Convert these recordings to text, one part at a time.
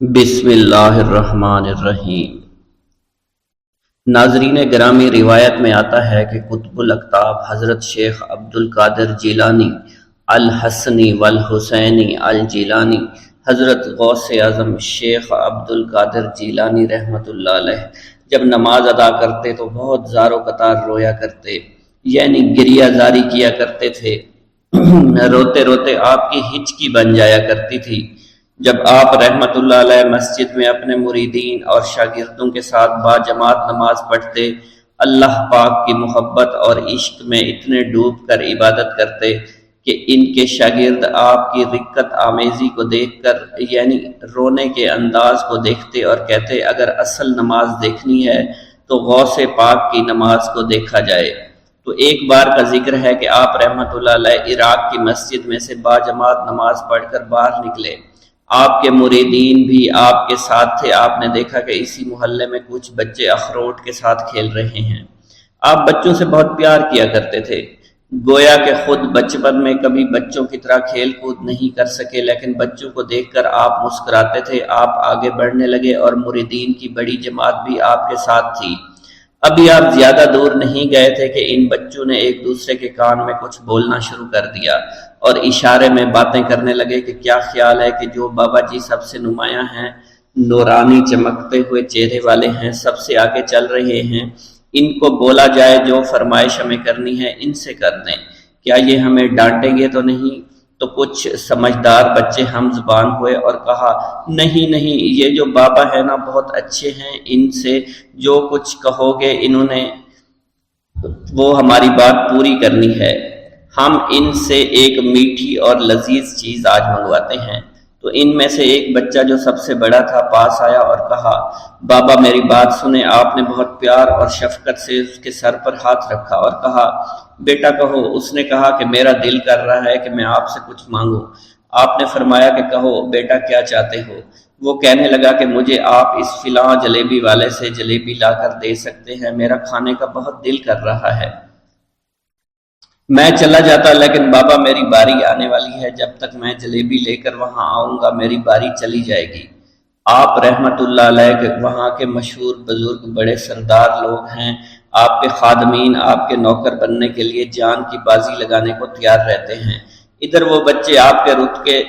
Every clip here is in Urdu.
بسم اللہ الرحمن الرحیم۔ ناظرین گرامی، روایت میں آتا ہے کہ قطب الاقطاب حضرت شیخ عبد القادر جیلانی الحسنی والحسینی الجیلانی، حضرت غوث اعظم شیخ عبد القادر جیلانی رحمۃ اللہ علیہ جب نماز ادا کرتے تو بہت زار و قطار رویا کرتے، یعنی گریہ زاری کیا کرتے تھے۔ روتے روتے آپ کی ہچکی بن جایا کرتی تھی۔ جب آپ رحمت اللہ علیہ مسجد میں اپنے مریدین اور شاگردوں کے ساتھ باجماعت نماز پڑھتے، اللہ پاک کی محبت اور عشق میں اتنے ڈوب کر عبادت کرتے کہ ان کے شاگرد آپ کی رقت آمیزی کو دیکھ کر، یعنی رونے کے انداز کو دیکھتے اور کہتے اگر اصل نماز دیکھنی ہے تو غوث پاک کی نماز کو دیکھا جائے۔ تو ایک بار کا ذکر ہے کہ آپ رحمت اللہ علیہ عراق کی مسجد میں سے باجماعت نماز پڑھ کر باہر نکلے۔ آپ کے مریدین بھی آپ کے ساتھ تھے۔ آپ نے دیکھا کہ اسی محلے میں کچھ بچے اخروٹ کے ساتھ کھیل رہے ہیں۔ آپ بچوں سے بہت پیار کیا کرتے تھے، گویا کہ خود بچپن میں کبھی بچوں کی طرح کھیل کود نہیں کر سکے، لیکن بچوں کو دیکھ کر آپ مسکراتے تھے۔ آپ آگے بڑھنے لگے اور مریدین کی بڑی جماعت بھی آپ کے ساتھ تھی۔ ابھی آپ زیادہ دور نہیں گئے تھے کہ ان بچوں نے ایک دوسرے کے کان میں کچھ بولنا شروع کر دیا اور اشارے میں باتیں کرنے لگے کہ کیا خیال ہے کہ جو بابا جی سب سے نمایاں ہیں، نورانی چمکتے ہوئے چہرے والے ہیں، سب سے آگے چل رہے ہیں، ان کو بولا جائے جو فرمائش ہمیں کرنی ہے ان سے کر دیں، کیا یہ ہمیں ڈانٹیں گے تو نہیں؟ تو کچھ سمجھدار بچے ہم زبان ہوئے اور کہا نہیں نہیں، یہ جو بابا ہے نا بہت اچھے ہیں، ان سے جو کچھ کہو گے انہوں نے وہ ہماری بات پوری کرنی ہے، ہم ان سے ایک میٹھی اور لذیذ چیز آج منگواتے ہیں۔ تو ان میں سے ایک بچہ جو سب سے بڑا تھا پاس آیا اور کہا بابا میری بات سنیں۔ آپ نے بہت پیار اور شفقت سے اس کے سر پر ہاتھ رکھا اور کہا بیٹا کہو۔ اس نے کہا کہ میرا دل کر رہا ہے کہ میں آپ سے کچھ مانگوں۔ آپ نے فرمایا کہ کہو بیٹا کیا چاہتے ہو؟ وہ کہنے لگا کہ مجھے آپ اس فلاں جلیبی والے سے جلیبی لا کر دے سکتے ہیں، میرا کھانے کا بہت دل کر رہا ہے۔ میں چلا جاتا لیکن بابا میری باری آنے والی ہے، جب تک میں جلیبی لے کر وہاں آؤں گا میری باری چلی جائے گی۔ آپ رحمت اللہ علیہ کے وہاں کے مشہور بزرگ بڑے سردار لوگ ہیں، آپ کے خادمین آپ کے نوکر بننے کے لیے جان کی بازی لگانے کو تیار رہتے ہیں۔ ادھر وہ بچے آپ کے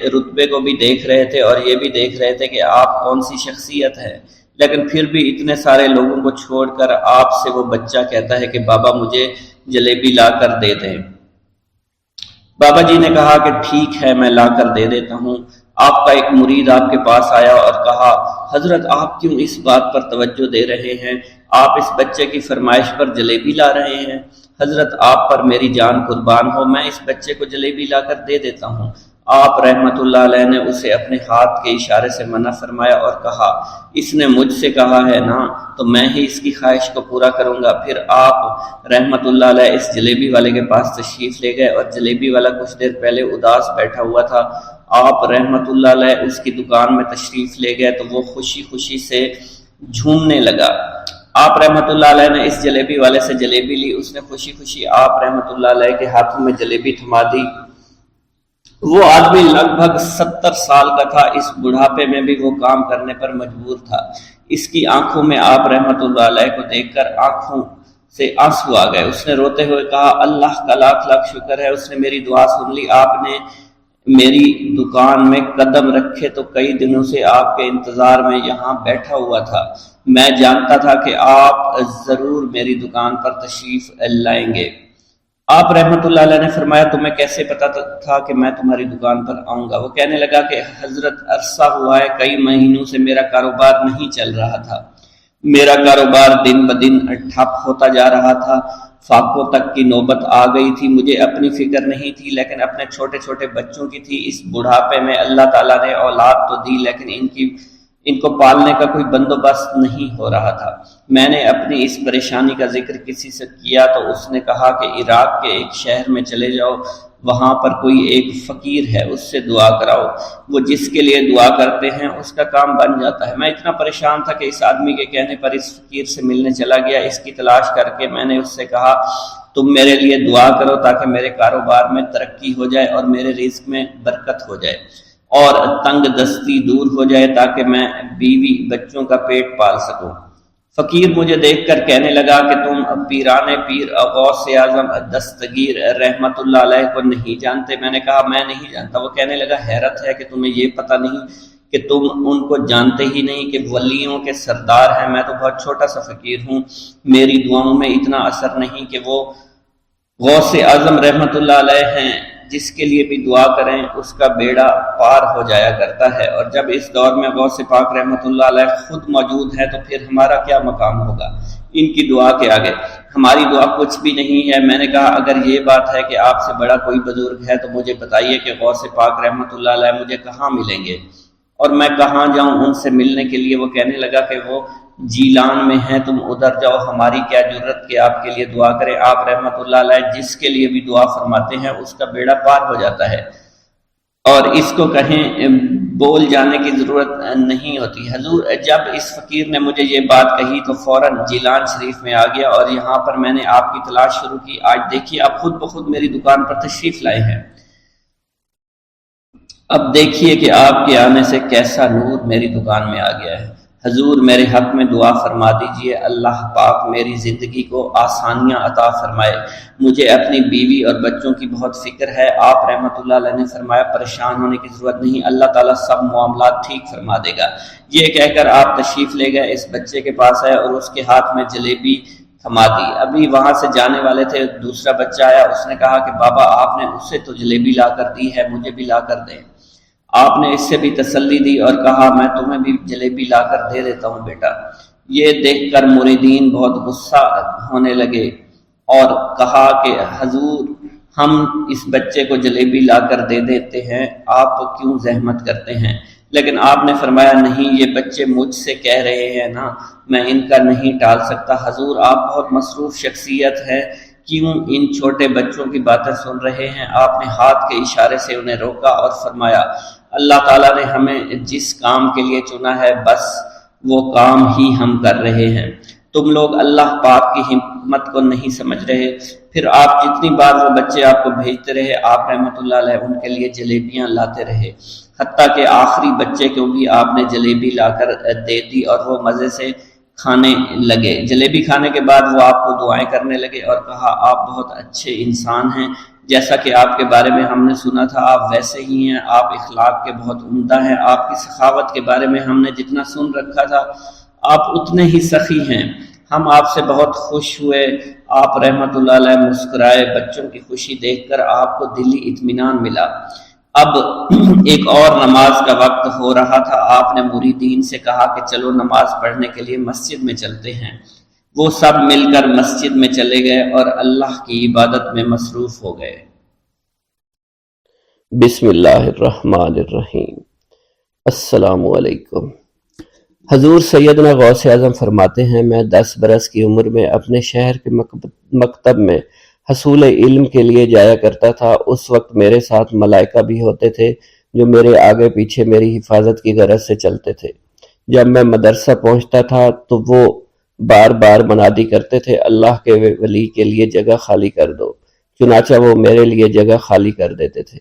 رتبے کو بھی دیکھ رہے تھے اور یہ بھی دیکھ رہے تھے کہ آپ کون سی شخصیت ہے، لیکن پھر بھی اتنے سارے لوگوں کو چھوڑ کر آپ سے وہ بچہ کہتا ہے کہ بابا مجھے جلیبی لا کر دے دیں۔ بابا جی نے کہا کہ ٹھیک ہے میں لا کر دے دیتا ہوں۔ آپ کا ایک مرید آپ کے پاس آیا اور کہا حضرت آپ کیوں اس بات پر توجہ دے رہے ہیں؟ آپ اس بچے کی فرمائش پر جلیبی لا رہے ہیں۔ حضرت آپ پر میری جان قربان ہو، میں اس بچے کو جلیبی لا کر دے دیتا ہوں۔ آپ رحمت اللہ علیہ نے اسے اپنے ہاتھ کے اشارے سے منع فرمایا اور کہا اس نے مجھ سے کہا ہے نا تو میں ہی اس کی خواہش کو پورا کروں گا۔ پھر آپ رحمت اللہ علیہ اس جلیبی والے کے پاس تشریف لے گئے اور جلیبی والا کچھ دیر پہلے اداس بیٹھا ہوا تھا۔ آپ رحمت اللہ علیہ اس کی دکان میں تشریف لے گئے تو وہ خوشی خوشی سے جھومنے لگا۔ آپ رحمت اللہ علیہ نے اس جلیبی والے سے جلیبی لی، اس نے خوشی خوشی آپ رحمت اللہ علیہ کے ہاتھوں میں جلیبی تھما دی۔ وہ آدمی لگ بھگ 70 سال کا تھا، اس بڑھاپے میں بھی وہ کام کرنے پر مجبور تھا۔ اس کی آنکھوں میں آپ رحمت اللہ علیہ کو دیکھ کر آنکھوں سے آنسو آ گئے۔ اس نے روتے ہوئے کہا اللہ کا لاکھ لاکھ شکر ہے، اس نے میری دعا سن لی۔ آپ نے میری دکان میں قدم رکھے تو کئی دنوں سے آپ کے انتظار میں یہاں بیٹھا ہوا تھا۔ میں جانتا تھا کہ آپ ضرور میری دکان پر تشریف لائیں گے۔ آپ رحمت اللہ علیہ نے فرمایا تمہیں کیسے پتا تھا کہ میں تمہاری دکان پر آؤں گا؟ وہ کہنے لگا کہ حضرت عرصہ ہوا ہے، کئی مہینوں سے میرا کاروبار نہیں چل رہا تھا، میرا کاروبار دن بدن ٹھپ ہوتا جا رہا تھا، فاقوں تک کی نوبت آ گئی تھی۔ مجھے اپنی فکر نہیں تھی لیکن اپنے چھوٹے چھوٹے بچوں کی تھی۔ اس بڑھاپے میں اللہ تعالیٰ نے اولاد تو دی لیکن ان کو پالنے کا کوئی بندوبست نہیں ہو رہا تھا۔ میں نے اپنی اس پریشانی کا ذکر کسی سے کیا تو اس نے کہا کہ عراق کے ایک شہر میں چلے جاؤ، وہاں پر کوئی ایک فقیر ہے، اس سے دعا کراؤ، وہ جس کے لیے دعا کرتے ہیں اس کا کام بن جاتا ہے۔ میں اتنا پریشان تھا کہ اس آدمی کے کہنے پر اس فقیر سے ملنے چلا گیا۔ اس کی تلاش کر کے میں نے اس سے کہا تم میرے لیے دعا کرو تاکہ میرے کاروبار میں ترقی ہو جائے اور میرے رزق میں برکت ہو جائے۔ اور تنگ دستی دور ہو جائے تاکہ میں بیوی بچوں کا پیٹ پال سکوں۔ فقیر مجھے دیکھ کر کہنے لگا کہ تم پیران پیر غوث اعظم دستگیر رحمت اللہ علیہ کو نہیں جانتے؟ میں نے کہا میں نہیں جانتا۔ وہ کہنے لگا حیرت ہے کہ تمہیں یہ پتہ نہیں کہ تم ان کو جانتے ہی نہیں کہ ولیوں کے سردار ہیں۔ میں تو بہت چھوٹا سا فقیر ہوں، میری دعاؤں میں اتنا اثر نہیں کہ وہ غوث اعظم رحمت اللہ علیہ ہیں، جس کے لیے بھی دعا کریں اس کا بیڑا پار ہو جایا کرتا ہے، اور جب اس دور میں غوث پاک رحمت اللہ علیہ خود موجود ہے تو پھر ہمارا کیا مقام ہوگا ان کی دعا کے آگے؟ ہماری دعا کچھ بھی نہیں ہے۔ میں نے کہا اگر یہ بات ہے کہ آپ سے بڑا کوئی بزرگ ہے تو مجھے بتائیے کہ غوث پاک رحمت اللہ علیہ مجھے کہاں ملیں گے اور میں کہاں جاؤں ان سے ملنے کے لیے؟ وہ کہنے لگا کہ وہ جیلان میں ہیں، تم ادھر جاؤ، ہماری کیا جرت کہ آپ کے لیے دعا کریں۔ آپ رحمت اللہ علیہ جس کے لیے بھی دعا فرماتے ہیں اس کا بیڑا پار ہو جاتا ہے، اور اس کو کہیں بول جانے کی ضرورت نہیں ہوتی۔ حضور جب اس فقیر نے مجھے یہ بات کہی تو فوراً جیلان شریف میں آ گیا، اور یہاں پر میں نے آپ کی تلاش شروع کی۔ آج دیکھیے آپ خود بخود میری دکان پر تشریف لائے ہیں، اب دیکھیے کہ آپ کے آنے سے کیسا نور میری دکان میں آ گیا ہے۔ حضور میرے حق میں دعا فرما دیجئے، اللہ پاک میری زندگی کو آسانیاں عطا فرمائے، مجھے اپنی بیوی اور بچوں کی بہت فکر ہے۔ آپ رحمت اللہ علیہ نے فرمایا پریشان ہونے کی ضرورت نہیں، اللہ تعالیٰ سب معاملات ٹھیک فرما دے گا۔ یہ کہہ کر آپ تشریف لے گئے، اس بچے کے پاس آئے اور اس کے ہاتھ میں جلیبی تھما دی۔ ابھی وہاں سے جانے والے تھے، دوسرا بچہ آیا، اس نے کہا کہ بابا آپ نے اسے تو جلیبی لا کر دی ہے، مجھے بھی لا کر دیں۔ آپ نے اس سے بھی تسلی دی اور کہا میں تمہیں بھی جلیبی لا کر دے دیتا ہوں بیٹا۔ یہ دیکھ کر مریدین بہت غصہ ہونے لگے اور کہا کہ حضور ہم اس بچے کو جلیبی لا کر دے دیتے ہیں، آپ کیوں زحمت کرتے ہیں؟ لیکن آپ نے فرمایا نہیں، یہ بچے مجھ سے کہہ رہے ہیں نا، میں ان کا نہیں ٹال سکتا۔ حضور آپ بہت مصروف شخصیت ہے، کیوں ان چھوٹے بچوں کی باتیں سن رہے ہیں؟ آپ نے ہاتھ کے اشارے سے انہیں روکا اور فرمایا اللہ تعالیٰ نے ہمیں جس کام کے لیے چنا ہے بس وہ کام ہی ہم کر رہے ہیں، تم لوگ اللہ پاک کی حکمت کو نہیں سمجھ رہے۔ پھر آپ جتنی بار وہ بچے آپ کو بھیجتے رہے، آپ رحمت اللہ علیہ ان کے لیے جلیبیاں لاتے رہے، حتیٰ کہ آخری بچے کو بھی آپ نے جلیبی لا کر دے دی اور وہ مزے سے کھانے لگے۔ جلیبی کھانے کے بعد وہ آپ کو دعائیں کرنے لگے اور کہا آپ بہت اچھے انسان ہیں، جیسا کہ آپ کے بارے میں ہم نے سنا تھا آپ ویسے ہی ہیں، آپ اخلاق کے بہت عمدہ ہیں، آپ کی سخاوت کے بارے میں ہم نے جتنا سن رکھا تھا آپ اتنے ہی سخی ہیں، ہم آپ سے بہت خوش ہوئے۔ آپ رحمت اللہ علیہ مسکرائے، بچوں کی خوشی دیکھ کر آپ کو دلی اطمینان ملا۔ اب ایک اور نماز کا وقت ہو رہا تھا، آپ نے مریدین سے کہا کہ چلو نماز پڑھنے کے لیے مسجد میں چلتے ہیں۔ وہ سب مل کر مسجد میں چلے گئے اور اللہ کی عبادت میں مصروف ہو گئے۔ بسم اللہ الرحمن الرحیم۔ السلام علیکم۔ حضور سیدنا غوث اعظم فرماتے ہیں میں 10 برس کی عمر میں اپنے شہر کے مکتب میں حصول علم کے لیے جایا کرتا تھا۔ اس وقت میرے ساتھ ملائکہ بھی ہوتے تھے جو میرے آگے پیچھے میری حفاظت کی غرض سے چلتے تھے۔ جب میں مدرسہ پہنچتا تھا تو وہ بار بار منادی کرتے تھے اللہ کے ولی کے لیے جگہ خالی کر دو، چنانچہ وہ میرے لیے جگہ خالی کر دیتے تھے۔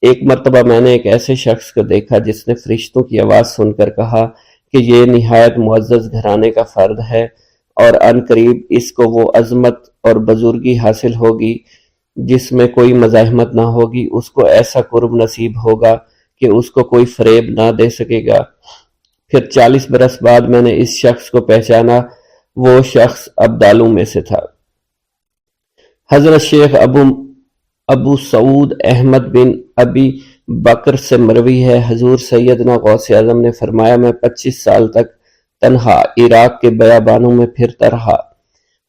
ایک مرتبہ میں نے ایک ایسے شخص کو دیکھا جس نے فرشتوں کی آواز سن کر کہا کہ یہ نہایت معزز گھرانے کا فرد ہے اور عن قریب اس کو وہ عظمت اور بزرگی حاصل ہوگی جس میں کوئی مزاحمت نہ ہوگی، اس کو ایسا قرب نصیب ہوگا کہ اس کو کوئی فریب نہ دے سکے گا۔ پھر 40 برس بعد میں نے اس شخص کو پہچانا، وہ شخص ابدالوں میں سے تھا۔ حضرت شیخ ابو سعود احمد بن ابی بکر سے مروی ہے، حضور سیدنا غوث اعظم نے فرمایا میں 25 سال تک تنہا عراق کے بیابانوں میں پھرتا رہا۔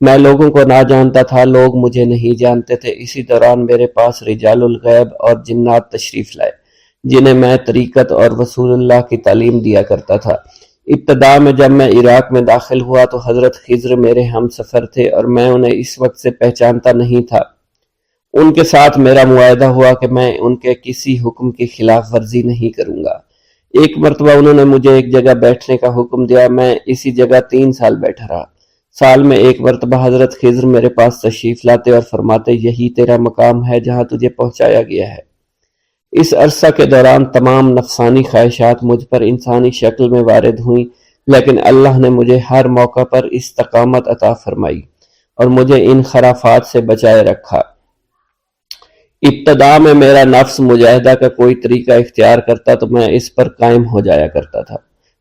میں لوگوں کو نہ جانتا تھا، لوگ مجھے نہیں جانتے تھے۔ اسی دوران میرے پاس رجال الغیب اور جنات تشریف لائے جنہیں میں طریقت اور رسول اللہ کی تعلیم دیا کرتا تھا۔ ابتدا میں جب میں عراق میں داخل ہوا تو حضرت خضر میرے ہم سفر تھے اور میں انہیں اس وقت سے پہچانتا نہیں تھا۔ ان کے ساتھ میرا معاہدہ ہوا کہ میں ان کے کسی حکم کی خلاف ورزی نہیں کروں گا۔ ایک مرتبہ انہوں نے مجھے ایک جگہ بیٹھنے کا حکم دیا، میں اسی جگہ 3 سال بیٹھا رہا۔ سال میں ایک مرتبہ حضرت خضر میرے پاس تشریف لاتے اور فرماتے یہی تیرا مقام ہے جہاں تجھے پہنچایا گیا ہے۔ اس عرصہ کے دوران تمام نفسانی خواہشات مجھ پر انسانی شکل میں وارد ہوئیں، لیکن اللہ نے مجھے ہر موقع پر استقامت عطا فرمائی اور مجھے ان خرافات سے بچائے رکھا۔ ابتدا میں میرا نفس مجاہدہ کا کوئی طریقہ اختیار کرتا تو میں اس پر قائم ہو جایا کرتا تھا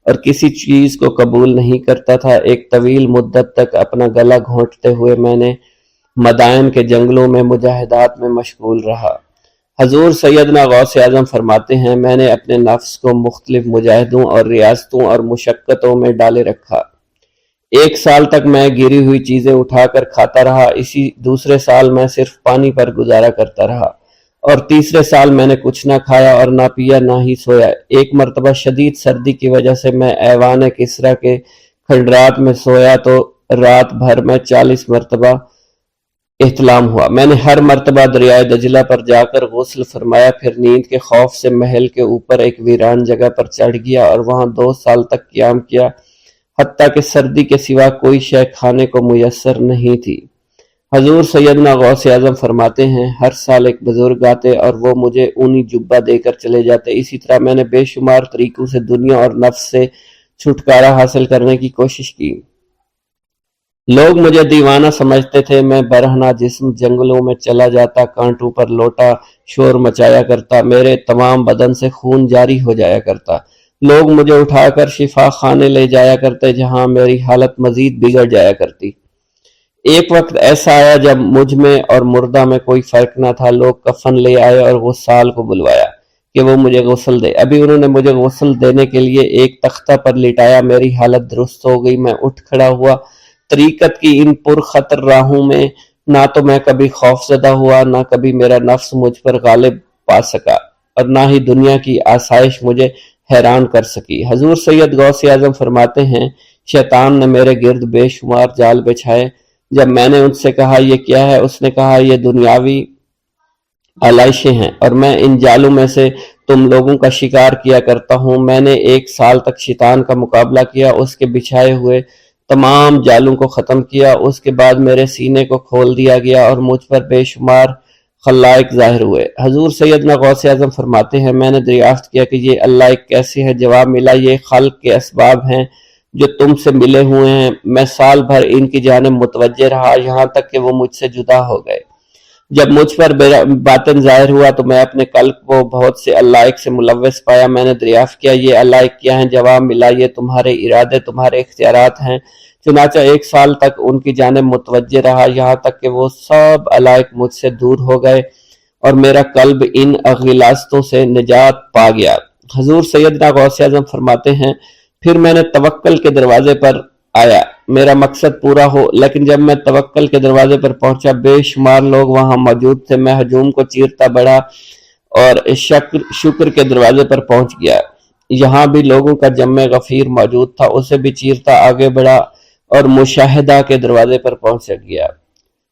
اور کسی چیز کو قبول نہیں کرتا تھا۔ ایک طویل مدت تک اپنا گلا گھونٹتے ہوئے میں نے مدائن کے جنگلوں میں مجاہدات میں مشغول رہا۔ حضور سیدنا غوث اعظم فرماتے ہیں، میں نے اپنے نفس کو مختلف مجاہدوں اور ریاستوں اور مشقتوں میں ڈالے رکھا۔ 1 سال تک میں گری ہوئی چیزیں اٹھا کر کھاتا رہا، اسی دوسرے سال میں صرف پانی پر گزارا کرتا رہا، اور تیسرے سال میں نے کچھ نہ کھایا اور نہ پیا نہ ہی سویا۔ ایک مرتبہ شدید سردی کی وجہ سے میں ایوان کسریٰ کے کھنڈرات میں سویا تو رات بھر میں 40 مرتبہ احتلام ہوا۔ میں نے ہر مرتبہ دریائے دجلہ پر جا کر غسل فرمایا، پھر نیند کے خوف سے محل کے اوپر ایک ویران جگہ پر چڑھ گیا اور وہاں 2 سال تک قیام کیا، حتیٰ کہ سردی کے سوا کوئی شے کھانے کو میسر نہیں تھی۔ حضور سیدنا غوث اعظم فرماتے ہیں، ہر سال ایک بزرگ آتے اور وہ مجھے اونی جبہ دے کر چلے جاتے۔ اسی طرح میں نے بے شمار طریقوں سے دنیا اور نفس سے چھٹکارا حاصل کرنے کی کوشش کی۔ لوگ مجھے دیوانہ سمجھتے تھے، میں برہنہ جسم جنگلوں میں چلا جاتا، کانٹوں پر لوٹا شور مچایا کرتا، میرے تمام بدن سے خون جاری ہو جایا کرتا۔ لوگ مجھے اٹھا کر شفا خانے لے جایا کرتے، جہاں میری حالت مزید بگڑ جایا کرتی۔ ایک وقت ایسا آیا جب مجھ میں اور مردہ میں کوئی فرق نہ تھا۔ لوگ کفن لے آئے اور غسال کو بلوایا کہ وہ مجھے غسل دے۔ ابھی انہوں نے مجھے غسل دینے کے لیے ایک تختہ پر لٹایا، میری حالت درست ہو گئی، میں اٹھ کھڑا ہوا۔ طریقت کی ان پرخطر راہوں میں نہ تو میں کبھی خوف زدہ ہوا، نہ کبھی میرا نفس مجھ پر غالب پا سکا، اور نہ ہی دنیا کی آسائش مجھے حیران کر سکی۔ حضور سید غوث اعظم فرماتے ہیں، شیطان نے میرے گرد بے شمار جال بچھائے۔ جب میں نے ان سے کہا یہ کیا ہے، اس نے کہا یہ دنیاوی آلائشیں ہیں اور میں ان جالوں میں سے تم لوگوں کا شکار کیا کرتا ہوں۔ میں نے 1 سال تک شیطان کا مقابلہ کیا، اس کے بچھائے ہوئے تمام جالوں کو ختم کیا۔ اس کے بعد میرے سینے کو کھول دیا گیا اور مجھ پر بے شمار خلائق ظاہر ہوئے۔ حضور سیدنا غوث اعظم فرماتے ہیں، میں نے دریافت کیا کہ یہ اللہ کیسے ہے؟ جواب ملا، یہ خلق کے اسباب ہیں جو تم سے ملے ہوئے ہیں۔ میں سال بھر ان کی جانب متوجہ رہا، یہاں تک کہ وہ مجھ سے جدا ہو گئے۔ جب مجھ پر باطن ظاہر ہوا تو میں اپنے قلب کو بہت سے علائق سے ملوث پایا۔ میں نے دریافت کیا یہ علائق کیا ہیں؟ جواب ملا، یہ تمہارے ارادے، تمہارے اختیارات ہیں۔ چنانچہ 1 سال تک ان کی جانب متوجہ رہا، یہاں تک کہ وہ سب علائق مجھ سے دور ہو گئے اور میرا قلب ان غلاظتوں سے نجات پا گیا۔ حضور سیدنا غوث اعظم فرماتے ہیں، پھر میں نے توکل کے دروازے پر آیا، میرا مقصد پورا ہو، لیکن جب میں توکل کے دروازے پر پہنچا بے شمار لوگ وہاں موجود تھے۔ میں ہجوم کو چیرتا بڑھا اور شکر کے دروازے پر پہنچ گیا، یہاں بھی لوگوں کا جمع غفیر موجود تھا، اسے بھی چیرتا آگے بڑھا اور مشاہدہ کے دروازے پر پہنچ گیا،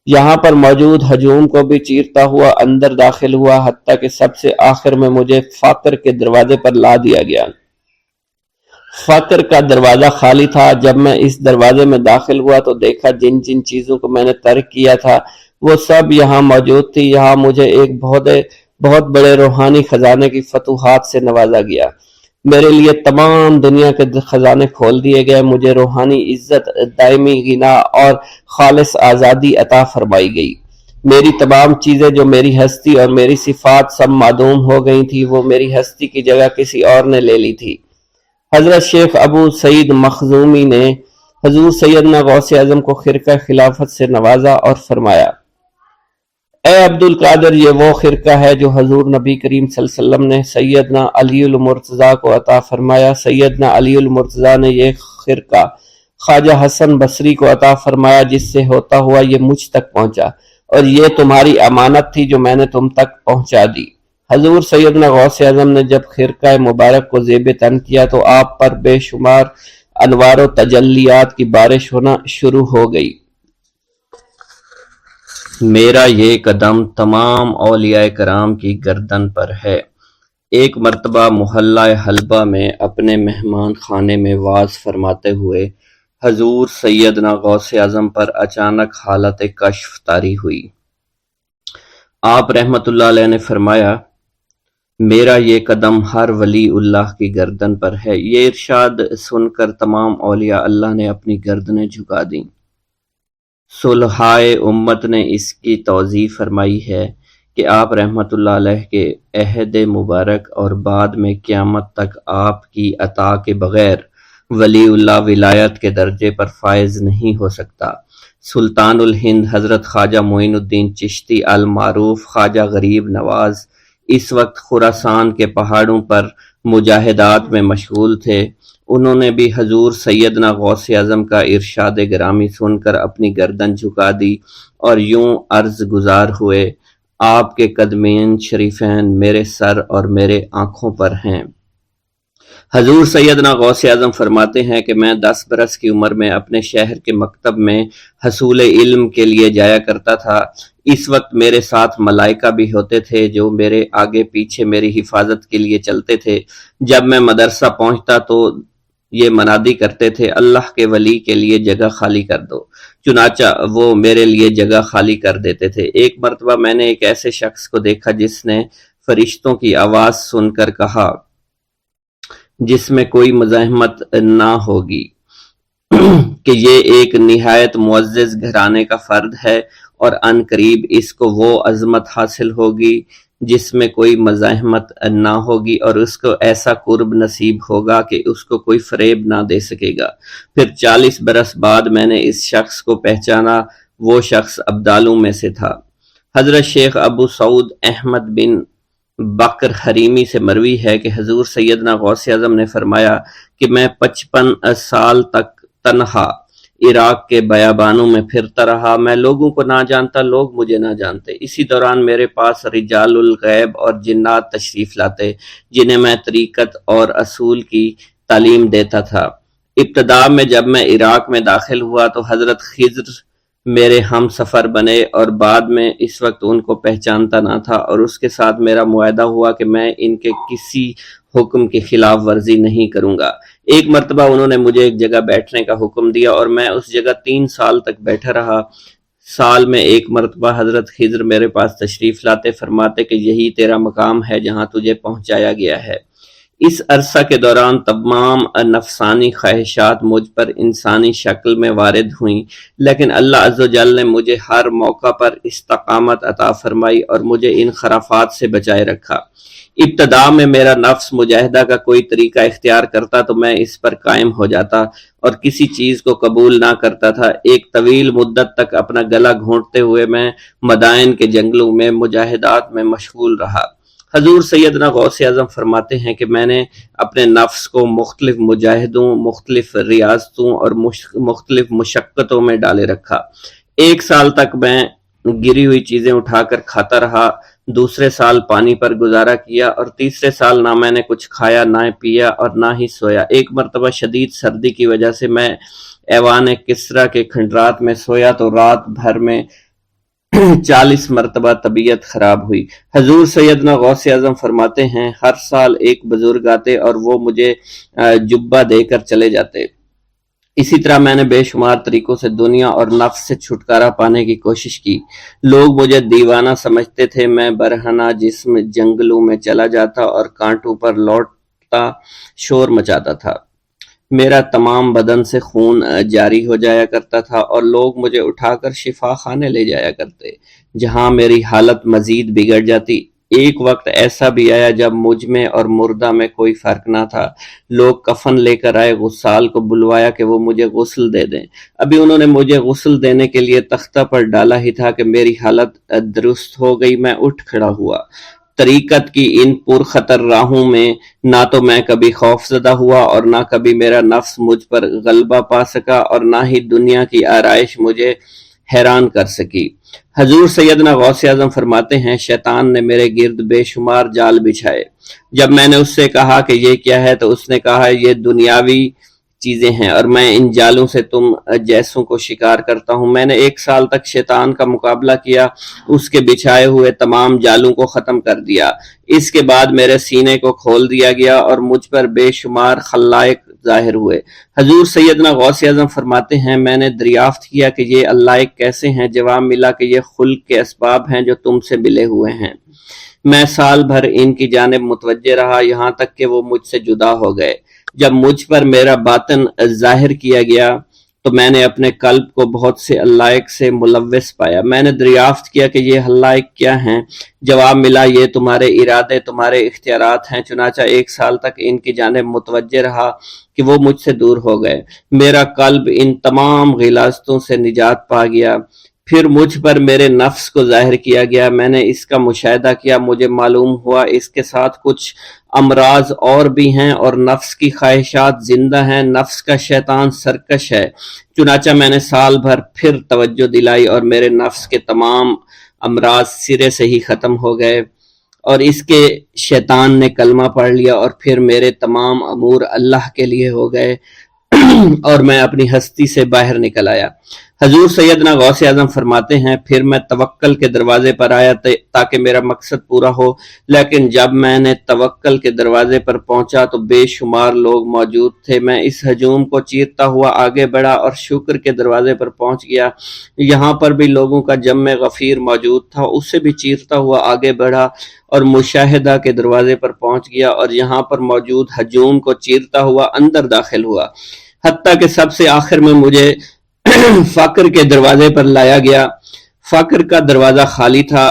یہاں پر موجود ہجوم کو بھی چیرتا ہوا اندر داخل ہوا، حتیٰ کہ سب سے آخر میں مجھے فقر کے دروازے پر لا دیا گیا۔ فقر کا دروازہ خالی تھا۔ جب میں اس دروازے میں داخل ہوا تو دیکھا جن جن چیزوں کو میں نے ترک کیا تھا وہ سب یہاں موجود تھی۔ یہاں مجھے ایک بہت بڑے روحانی خزانے کی فتوحات سے نوازا گیا، میرے لیے تمام دنیا کے خزانے کھول دیے گئے، مجھے روحانی عزت، دائمی غنا اور خالص آزادی عطا فرمائی گئی۔ میری تمام چیزیں جو میری ہستی اور میری صفات سب معدوم ہو گئی تھی، وہ میری ہستی کی جگہ کسی اور نے لے لی تھی۔ حضرت شیخ ابو سعید مخزومی نے حضور سیدنا غوث اعظم کو خرقہ خلافت سے نوازا اور فرمایا، اے عبد القادر، یہ وہ خرقہ ہے جو حضور نبی کریم صلی اللہ علیہ وسلم نے سیدنا علی المرتضیٰ کو عطا فرمایا۔ سیدنا علی المرتضیٰ نے یہ خرقہ خواجہ حسن بصری کو عطا فرمایا، جس سے ہوتا ہوا یہ مجھ تک پہنچا، اور یہ تمہاری امانت تھی جو میں نے تم تک پہنچا دی۔ حضور سیدنا غوث اعظم نے جب خرقہ مبارک کو زیب تن کیا تو آپ پر بے شمار انوار و تجلیات کی بارش ہونا شروع ہو گئی۔ میرا یہ قدم تمام اولیاء کرام کی گردن پر ہے۔ ایک مرتبہ محلہ حلبہ میں اپنے مہمان خانے میں واز فرماتے ہوئے حضور سیدنا غوث اعظم پر اچانک حالت کشف طاری ہوئی۔ آپ رحمت اللہ علیہ نے فرمایا، میرا یہ قدم ہر ولی اللہ کی گردن پر ہے۔ یہ ارشاد سن کر تمام اولیاء اللہ نے اپنی گردنیں جھکا دیں۔ صلحائے امت نے اس کی توضیح فرمائی ہے کہ آپ رحمت اللہ علیہ کے عہد مبارک اور بعد میں قیامت تک آپ کی عطا کے بغیر ولی اللہ ولایت کے درجے پر فائز نہیں ہو سکتا۔ سلطان الہند حضرت خواجہ معین الدین چشتی المعروف خواجہ غریب نواز اس وقت خراسان کے پہاڑوں پر مجاہدات میں مشغول تھے۔ انہوں نے بھی حضور سیدنا غوث اعظم کا ارشاد گرامی سن کر اپنی گردن جھکا دی اور یوں عرض گزار ہوئے، آپ کے قدمین شریفین میرے سر اور میرے آنکھوں پر ہیں۔ حضور سیدنا غوث اعظم فرماتے ہیں کہ میں 10 برس کی عمر میں اپنے شہر کے مکتب میں حصول علم کے لیے جایا کرتا تھا۔ اس وقت میرے ساتھ ملائکہ بھی ہوتے تھے جو میرے آگے پیچھے میری حفاظت کے لیے چلتے تھے۔ جب میں مدرسہ پہنچتا تو یہ منادی کرتے تھے، اللہ کے ولی کے لیے جگہ خالی کر دو۔ چنانچہ وہ میرے لیے جگہ خالی کر دیتے تھے۔ ایک مرتبہ میں نے ایک ایسے شخص کو دیکھا جس نے فرشتوں کی آواز سن کر کہا، جس میں کوئی مزاحمت نہ ہوگی، کہ یہ ایک نہایت معزز گھرانے کا فرد ہے اور عن قریب اس کو وہ عظمت حاصل ہوگی جس میں کوئی مزاحمت نہ ہوگی، اور اس کو ایسا قرب نصیب ہوگا کہ اس کو کوئی فریب نہ دے سکے گا۔ پھر 40 برس بعد میں نے اس شخص کو پہچانا، وہ شخص ابدالوں میں سے تھا۔ حضرت شیخ ابو سعود احمد بن بکر حریمی سے مروی ہے کہ حضور سیدنا غوث اعظم نے فرمایا کہ میں 55 سال تک تنہا عراق کے بیابانوں میں پھرتا رہا۔ میں لوگوں کو نہ جانتا، لوگ مجھے نہ جانتے۔ اسی دوران میرے پاس رجال الغیب اور جنات تشریف لاتے جنہیں میں طریقت اور اصول کی تعلیم دیتا تھا۔ ابتدا میں جب میں عراق میں داخل ہوا تو حضرت خضر میرے ہم سفر بنے اور بعد میں اس وقت ان کو پہچانتا نہ تھا، اور اس کے ساتھ میرا معاہدہ ہوا کہ میں ان کے کسی حکم کی خلاف ورزی نہیں کروں گا۔ ایک مرتبہ انہوں نے مجھے ایک جگہ بیٹھنے کا حکم دیا اور میں اس جگہ 3 سال تک بیٹھا رہا۔ سال میں ایک مرتبہ حضرت خضر میرے پاس تشریف لاتے، فرماتے کہ یہی تیرا مقام ہے جہاں تجھے پہنچایا گیا ہے۔ اس عرصہ کے دوران تمام نفسانی خواہشات مجھ پر انسانی شکل میں وارد ہوئیں، لیکن اللہ عز و جل نے مجھے ہر موقع پر استقامت عطا فرمائی اور مجھے ان خرافات سے بچائے رکھا۔ ابتدا میں میرا نفس مجاہدہ کا کوئی طریقہ اختیار کرتا تو میں اس پر قائم ہو جاتا اور کسی چیز کو قبول نہ کرتا تھا۔ ایک طویل مدت تک اپنا گلا گھونٹتے ہوئے میں مدائن کے جنگلوں میں مجاہدات میں مشغول رہا۔ حضور سیدنا غوث اعظم فرماتے ہیں کہ میں نے اپنے نفس کو مختلف مجاہدوں، مختلف ریاضتوں اور مختلف مشقتوں میں ڈالے رکھا۔ 1 سال تک میں گری ہوئی چیزیں اٹھا کر کھاتا رہا، دوسرے سال پانی پر گزارا کیا، اور تیسرے سال نہ میں نے کچھ کھایا، نہ پیا اور نہ ہی سویا۔ ایک مرتبہ شدید سردی کی وجہ سے میں ایوان کسریٰ کے کھنڈرات میں سویا تو رات بھر میں 40 مرتبہ طبیعت خراب ہوئی۔ حضور سیدنا غوث اعظم فرماتے ہیں ہر سال ایک بزرگ آتے اور وہ مجھے جبہ دے کر چلے جاتے۔ اسی طرح میں نے بے شمار طریقوں سے دنیا اور نفس سے چھٹکارا پانے کی کوشش کی۔ لوگ مجھے دیوانہ سمجھتے تھے۔ میں برہنہ جسم جنگلوں میں چلا جاتا اور کانٹوں پر لوٹتا شور مچاتا تھا۔ میرا تمام بدن سے خون جاری ہو جایا کرتا تھا اور لوگ مجھے اٹھا کر شفا خانے لے جایا کرتے، جہاں میری حالت مزید بگڑ جاتی۔ ایک وقت ایسا بھی آیا جب مجھ میں اور مردہ میں کوئی فرق نہ تھا۔ لوگ کفن لے کر آئے، غسال کو بلوایا کہ وہ مجھے غسل دے دیں۔ ابھی انہوں نے مجھے غسل دینے کے لیے تختہ پر ڈالا ہی تھا کہ میری حالت درست ہو گئی۔ میں اٹھ کھڑا ہوا۔ طریقت کی ان پرخطر راہوں میں نہ تو میں کبھی خوف زدہ ہوا اور نہ کبھی میرا نفس مجھ پر غلبہ پا سکا، اور نہ ہی دنیا کی آرائش مجھے حیران کر سکی۔ حضور سیدنا غوث اعظم فرماتے ہیں شیطان نے میرے گرد بے شمار جال بچھائے۔ جب میں نے اس سے کہا کہ یہ کیا ہے تو اس نے کہا یہ دنیاوی چیزیں ہیں اور میں ان جالوں سے تم جیسوں کو شکار کرتا ہوں۔ میں نے 1 سال تک شیطان کا مقابلہ کیا، اس کے بچھائے ہوئے تمام جالوں کو ختم کر دیا۔ اس کے بعد میرے سینے کو کھول دیا گیا اور مجھ پر بے شمار خلائق ظاہر ہوئے۔ حضور سیدنا غوث اعظم فرماتے ہیں میں نے دریافت کیا کہ یہ علائق کیسے ہیں؟ جواب ملا کہ یہ خلق کے اسباب ہیں جو تم سے ملے ہوئے ہیں۔ میں سال بھر ان کی جانب متوجہ رہا، یہاں تک کہ وہ مجھ سے جدا ہو گئے۔ جب مجھ پر میرا باطن ظاہر کیا گیا تو میں نے اپنے قلب کو بہت سے علائق سے ملوث پایا۔ میں نے دریافت کیا کہ یہ علائق کیا ہیں؟ جواب ملا، یہ تمہارے ارادے، تمہارے اختیارات ہیں۔ چنانچہ 1 سال تک ان کی جانب متوجہ رہا کہ وہ مجھ سے دور ہو گئے۔ میرا قلب ان تمام غلاظتوں سے نجات پا گیا۔ پھر مجھ پر میرے نفس کو ظاہر کیا گیا، میں نے اس کا مشاہدہ کیا، مجھے معلوم ہوا اس کے ساتھ کچھ امراض اور بھی ہیں اور نفس کی خواہشات زندہ ہیں، نفس کا شیطان سرکش ہے۔ چنانچہ میں نے سال بھر پھر توجہ دلائی اور میرے نفس کے تمام امراض سرے سے ہی ختم ہو گئے اور اس کے شیطان نے کلمہ پڑھ لیا اور پھر میرے تمام امور اللہ کے لیے ہو گئے اور میں اپنی ہستی سے باہر نکل آیا۔ حضور سیدنا غوث اعظم فرماتے ہیں، پھر میں توکل کے دروازے پر آیا تاکہ میرا مقصد پورا ہو، لیکن جب میں نے توکل کے دروازے پر پہنچا تو بے شمار لوگ موجود تھے۔ میں اس ہجوم کو چیرتا ہوا آگے بڑھا اور شکر کے دروازے پر پہنچ گیا، یہاں پر بھی لوگوں کا جمع غفیر موجود تھا، اسے بھی چیرتا ہوا آگے بڑھا اور مشاہدہ کے دروازے پر پہنچ گیا اور یہاں پر موجود ہجوم کو چیرتا ہوا اندر داخل ہوا، حتیٰ کہ سب سے آخر میں مجھے فقر کے دروازے پر لایا گیا۔ فقر کا دروازہ خالی تھا۔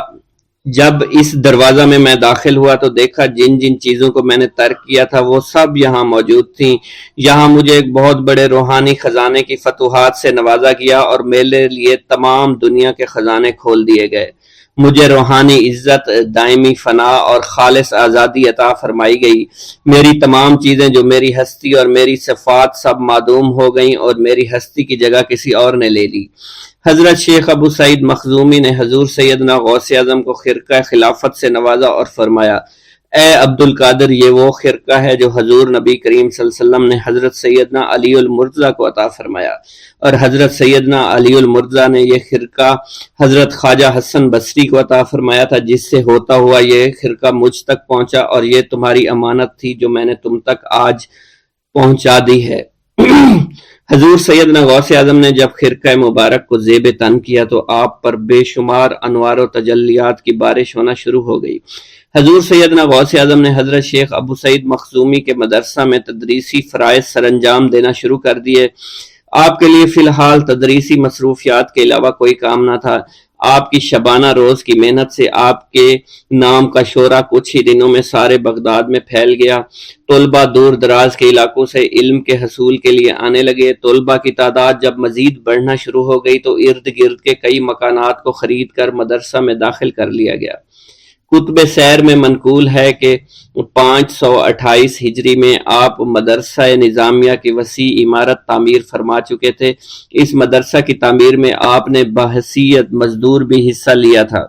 جب اس دروازہ میں داخل ہوا تو دیکھا جن جن چیزوں کو میں نے ترک کیا تھا وہ سب یہاں موجود تھیں۔ یہاں مجھے ایک بہت بڑے روحانی خزانے کی فتوحات سے نوازا گیا اور میرے لیے تمام دنیا کے خزانے کھول دیے گئے۔ مجھے روحانی عزت، دائمی فنا اور خالص آزادی عطا فرمائی گئی۔ میری تمام چیزیں جو میری ہستی اور میری صفات سب معدوم ہو گئیں اور میری ہستی کی جگہ کسی اور نے لے لی۔ حضرت شیخ ابو سعید مخزومی نے حضور سیدنا غوث اعظم کو خرقہ خلافت سے نوازا اور فرمایا، اے عبد القادر، یہ وہ خرقہ ہے جو حضور نبی کریم صلی اللہ علیہ وسلم نے حضرت سیدنا علی المرتضیٰ کو عطا فرمایا، اور حضرت سیدنا علی المرتضیٰ نے یہ خرقہ حضرت خواجہ حسن بصری کو عطا فرمایا تھا، جس سے ہوتا ہوا یہ خرقہ مجھ تک پہنچا، اور یہ تمہاری امانت تھی جو میں نے تم تک آج پہنچا دی ہے۔ حضور سیدنا غوث اعظم نے جب خرقہ مبارک کو زیب تن کیا تو آپ پر بے شمار انوار و تجلیات کی بارش ہونا شروع ہو گئی۔ حضور سیدنا غوث اعظم نے حضرت شیخ ابو سعید مخزومی کے مدرسہ میں تدریسی فرائض سر انجام دینا شروع کر دیے۔ آپ کے لیے فی الحال تدریسی مصروفیات کے علاوہ کوئی کام نہ تھا۔ آپ کی شبانہ روز کی محنت سے آپ کے نام کا شعرہ کچھ ہی دنوں میں سارے بغداد میں پھیل گیا۔ طلبہ دور دراز کے علاقوں سے علم کے حصول کے لیے آنے لگے۔ طلبہ کی تعداد جب مزید بڑھنا شروع ہو گئی تو ارد گرد کے کئی مکانات کو خرید کر مدرسہ میں داخل کر لیا گیا۔ کتب سیر میں منقول ہے کہ 528 ہجری میں آپ مدرسہ نظامیہ کی وسیع عمارت تعمیر فرما چکے تھے۔ اس مدرسہ کی تعمیر میں آپ نے بحیثیت مزدور بھی حصہ لیا تھا۔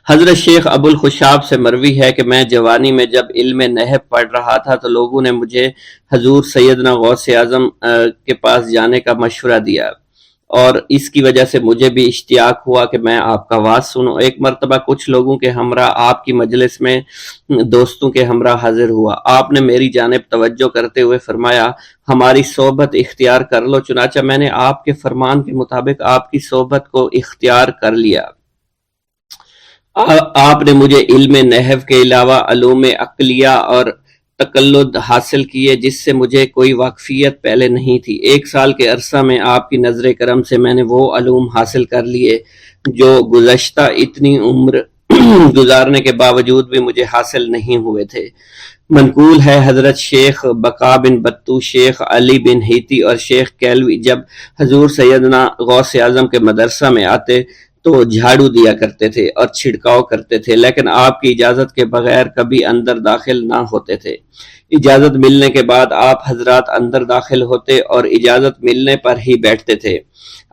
حضرت شیخ ابو الخشاب سے مروی ہے کہ میں جوانی میں جب علم نحو پڑھ رہا تھا تو لوگوں نے مجھے حضور سیدنا غوث اعظم کے پاس جانے کا مشورہ دیا، اور اس کی وجہ سے مجھے بھی اشتیاق ہوا کہ میں آپ کا واعظ سنوں۔ ایک مرتبہ کچھ لوگوں کے ہمراہ آپ کی مجلس میں دوستوں کے ہمراہ حاضر ہوا۔ آپ نے میری جانب توجہ کرتے ہوئے فرمایا، ہماری صحبت اختیار کر لو۔ چنانچہ میں نے آپ کے فرمان کے مطابق آپ کی صحبت کو اختیار کر لیا۔ آپ نے مجھے علم نحو کے علاوہ علوم عقلیہ اور تقلد حاصل کیے جس سے مجھے کوئی واقفیت پہلے نہیں تھی۔ 1 سال کے عرصہ میں آپ کی نظر کرم سے میں نے وہ علوم حاصل کر لیے جو گزشتہ اتنی عمر گزارنے کے باوجود بھی مجھے حاصل نہیں ہوئے تھے۔ منقول ہے حضرت شیخ بقا بن بطو، شیخ علی بن ہیتی اور شیخ کیلوی جب حضور سیدنا غوث اعظم کے مدرسہ میں آتے تو جھاڑو دیا کرتے تھے اور چھڑکاؤ کرتے تھے، لیکن آپ کی اجازت کے بغیر کبھی اندر داخل نہ ہوتے تھے۔ اجازت ملنے کے بعد آپ حضرات اندر داخل ہوتے اور اجازت ملنے پر ہی بیٹھتے تھے۔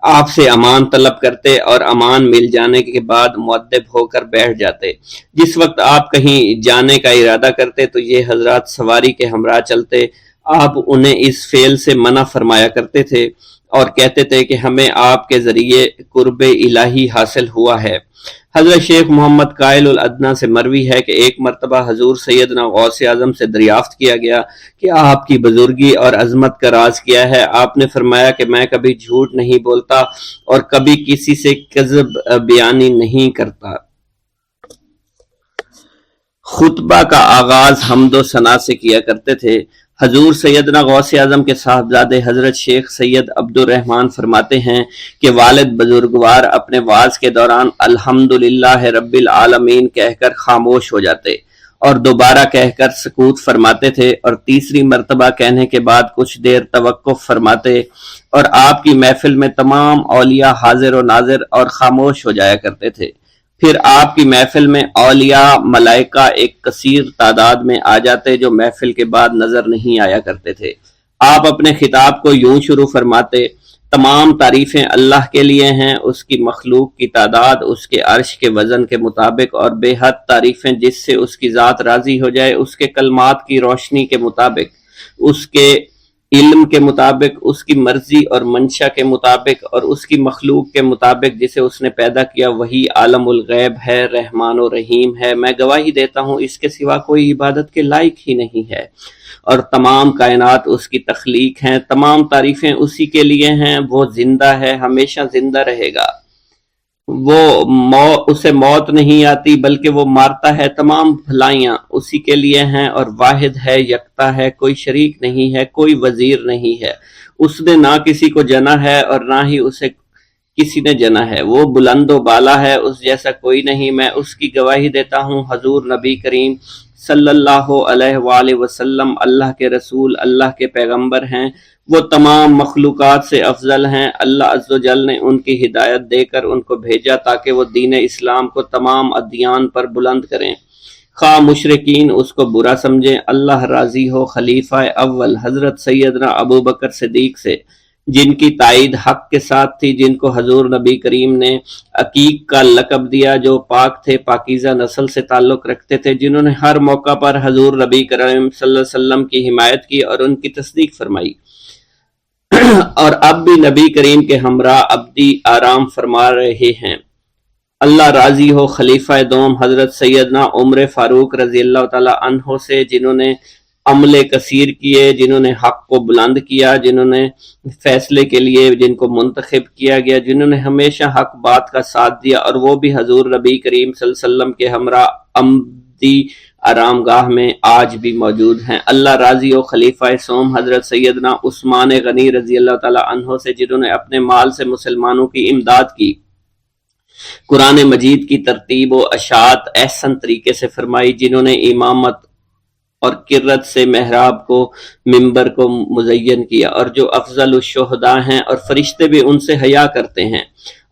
آپ سے امان طلب کرتے اور امان مل جانے کے بعد مؤدب ہو کر بیٹھ جاتے۔ جس وقت آپ کہیں جانے کا ارادہ کرتے تو یہ حضرات سواری کے ہمراہ چلتے۔ آپ انہیں اس فعل سے منع فرمایا کرتے تھے اور کہتے تھے کہ ہمیں آپ کے ذریعے قرب الہی حاصل ہوا ہے۔ حضرت شیخ محمد قائل الادنیٰ سے مروی ہے کہ ایک مرتبہ حضور سیدنا غوث اعظم سے دریافت کیا گیا کہ آپ کی بزرگی اور عظمت کا راز کیا ہے۔ آپ نے فرمایا کہ میں کبھی جھوٹ نہیں بولتا اور کبھی کسی سے کذب بیانی نہیں کرتا۔ خطبہ کا آغاز حمد و ثنا سے کیا کرتے تھے۔ حضور سیدنا غوث اعظم کے صاحبزادے حضرت شیخ سید عبد الرحمن فرماتے ہیں کہ والد بزرگوار اپنے وعظ کے دوران الحمدللہ رب العالمین کہہ کر خاموش ہو جاتے اور دوبارہ کہہ کر سکوت فرماتے تھے، اور تیسری مرتبہ کہنے کے بعد کچھ دیر توقف فرماتے، اور آپ کی محفل میں تمام اولیاء حاضر و ناظر اور خاموش ہو جایا کرتے تھے۔ پھر آپ کی محفل میں اولیاء ملائکہ ایک کثیر تعداد میں آ جاتے جو محفل کے بعد نظر نہیں آیا کرتے تھے۔ آپ اپنے خطاب کو یوں شروع فرماتے: تمام تعریفیں اللہ کے لیے ہیں، اس کی مخلوق کی تعداد اس کے عرش کے وزن کے مطابق، اور بے حد تعریفیں جس سے اس کی ذات راضی ہو جائے، اس کے کلمات کی روشنی کے مطابق، اس کے علم کے مطابق، اس کی مرضی اور منشا کے مطابق، اور اس کی مخلوق کے مطابق جسے اس نے پیدا کیا، وہی عالم الغیب ہے، رحمان و رحیم ہے۔ میں گواہی دیتا ہوں اس کے سوا کوئی عبادت کے لائق ہی نہیں ہے، اور تمام کائنات اس کی تخلیق ہیں، تمام تعریفیں اسی کے لیے ہیں۔ وہ زندہ ہے، ہمیشہ زندہ رہے گا، اسے موت نہیں آتی بلکہ وہ مارتا ہے، تمام بھلائیاں اسی کے لیے ہیں، اور واحد ہے، یکتا ہے، کوئی شریک نہیں ہے، کوئی وزیر نہیں ہے۔ اس نے نہ کسی کو جنا ہے اور نہ ہی اسے کسی نے جنا ہے، وہ بلند و بالا ہے، اس جیسا کوئی نہیں۔ میں اس کی گواہی دیتا ہوں حضور نبی کریم صلی اللہ علیہ وآلہ وسلم اللہ کے رسول، اللہ کے پیغمبر ہیں، وہ تمام مخلوقات سے افضل ہیں۔ اللہ عز و جل نے ان کی ہدایت دے کر ان کو بھیجا تاکہ وہ دین اسلام کو تمام ادیان پر بلند کریں، خواہ مشرکین اس کو برا سمجھیں۔ اللہ راضی ہو خلیفہ اول حضرت سیدنا ابو بکر صدیق سے، جن کی تائید حق کے ساتھ تھی، جن کو حضور نبی کریم نے عقیق کا لقب دیا، جو پاک تھے، پاکیزہ نسل سے تعلق رکھتے تھے، جنہوں نے ہر موقع پر حضور نبی کریم صلی اللہ علیہ وسلم کی حمایت کی اور ان کی تصدیق فرمائی، اور اب بھی نبی کریم کے ہمراہ ابدی آرام فرما رہے ہیں۔ اللہ راضی ہو خلیفہ دوم حضرت سیدنا عمر فاروق رضی اللہ تعالی عنہ سے، جنہوں نے عمل کثیر کیے، جنہوں نے حق کو بلند کیا، جنہوں نے فیصلے کے لیے جن کو منتخب کیا گیا، جنہوں نے ہمیشہ حق بات کا ساتھ دیا، اور وہ بھی حضور نبی کریم صلی اللہ علیہ وسلم کے ہمراہ ابدی آرام گاہ میں آج بھی موجود ہیں۔ اللہ راضی و خلیفہ سوم حضرت سیدنا عثمان غنی رضی اللہ تعالی عنہ سے، جنہوں نے اپنے مال سے مسلمانوں کی امداد کی، قرآن مجید کی ترتیب و اشاعت احسن طریقے سے فرمائی، جنہوں نے امامت اور قرت سے محراب کو، ممبر کو مزین کیا، اور جو افضل الشہداء ہیں اور فرشتے بھی ان سے حیا کرتے ہیں۔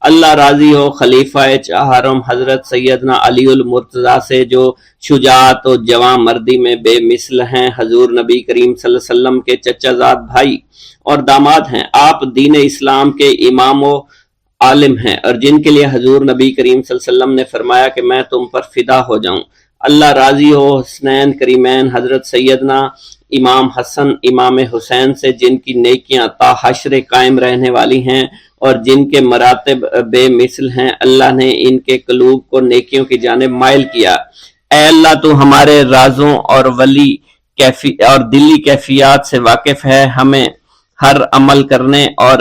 اللہ راضی ہو خلیفہ چہارم حضرت سیدنا علی المرتضیٰ سے، جو شجاعت و جواں مردی میں بے مثل ہیں، حضور نبی کریم صلی اللہ علیہ وسلم کے چچا زاد بھائی اور داماد ہیں۔ آپ دین اسلام کے امام و عالم ہیں، اور جن کے لیے حضور نبی کریم صلی اللہ علیہ وسلم نے فرمایا کہ میں تم پر فدا ہو جاؤں۔ اللہ راضی ہو حسنین کریمین حضرت سیدنا امام حسن امام حسین سے، جن کی نیکیاں تا حشر قائم رہنے والی ہیں اور جن کے مراتب بے مثل ہیں۔ اللہ نے ان کے قلوب کو نیکیوں کی جانب مائل کیا۔ اے اللہ تو ہمارے رازوں اور دلی کیفیات سے واقف ہے، ہمیں ہر عمل کرنے اور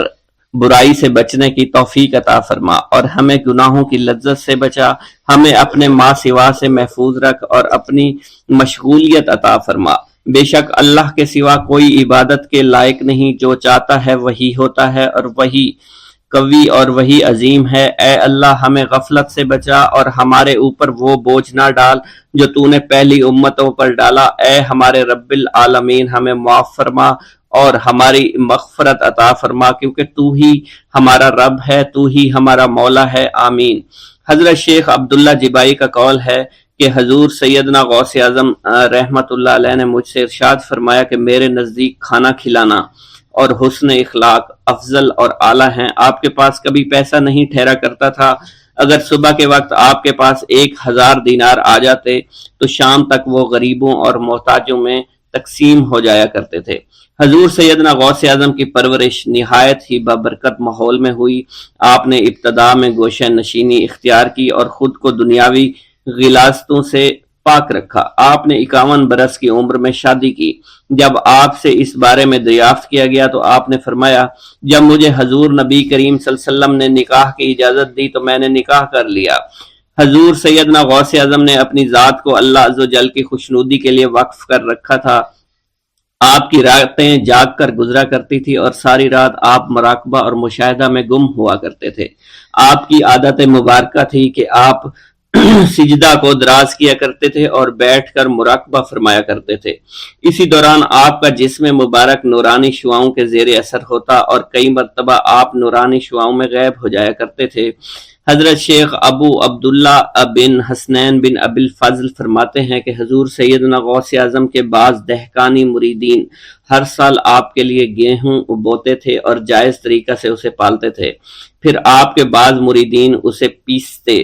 برائی سے بچنے کی توفیق عطا فرما، اور ہمیں گناہوں کی لذت سے بچا، ہمیں اپنے ما سوا سے محفوظ رکھ اور اپنی مشغولیت عطا فرما۔ بے شک اللہ کے سوا کوئی عبادت کے لائق نہیں، جو چاہتا ہے وہی ہوتا ہے، اور وہی قوی اور وہی عظیم ہے۔ اے اللہ ہمیں غفلت سے بچا اور ہمارے اوپر وہ بوجھ نہ ڈال جو تو نے پہلی امتوں پر ڈالا۔ اے ہمارے رب العالمین ہمیں معاف فرما اور ہماری مغفرت عطا فرما، کیونکہ تو ہی ہمارا رب ہے، تو ہی ہمارا مولا ہے، آمین۔ حضرت شیخ عبداللہ جبائی کا قول ہے کہ حضور سیدنا غوث اعظم رحمت اللہ علیہ نے مجھ سے ارشاد فرمایا کہ میرے نزدیک کھانا کھلانا اور حسن اخلاق افضل اور اعلیٰ ہیں۔ آپ کے پاس کبھی پیسہ نہیں ٹھہرا کرتا تھا، اگر صبح کے وقت آپ کے پاس 1000 دینار آ جاتے تو شام تک وہ غریبوں اور محتاجوں میں تقسیم ہو جایا کرتے تھے۔ حضور سیدنا غوث اعظم کی پرورش نہایت ہی بابرکت ماحول میں ہوئی۔ آپ نے ابتدا میں گوشہ نشینی اختیار کی اور خود کو دنیاوی غلاظتوں سے پاک رکھا۔ آپ نے 51 برس کی عمر میں شادی کی۔ جب آپ سے اس بارے میں دریافت کیا گیا تو آپ نے فرمایا، جب مجھے حضور نبی کریم صلی اللہ علیہ وسلم نے نکاح کی اجازت دی تو میں نے نکاح کر لیا۔ حضور سیدنا غوث اعظم نے اپنی ذات کو اللہ عز و جل کی خوشنودی کے لیے وقف کر رکھا تھا۔ آپ کی راتیں جاگ کر گزرا کرتی تھی اور ساری رات آپ مراقبہ اور مشاہدہ میں گم ہوا کرتے تھے۔ آپ کی عادت مبارکہ تھی کہ آپ سجدہ کو دراز کیا کرتے تھے اور بیٹھ کر مراقبہ فرمایا کرتے تھے۔ اسی دوران آپ کا جسم مبارک نورانی شعاؤں کے زیر اثر ہوتا اور کئی مرتبہ آپ نورانی شعاؤں میں غائب ہو جایا کرتے تھے۔ حضرت شیخ ابو عبداللہ بن حسنین بن ابی الفضل فرماتے ہیں کہ حضور سیدنا غوث اعظم کے بعض دہقانی مریدین ہر سال آپ کے لیے گیہوں بوتے تھے اور جائز طریقہ سے اسے پالتے تھے۔ پھر آپ کے بعض مریدین اسے پیستے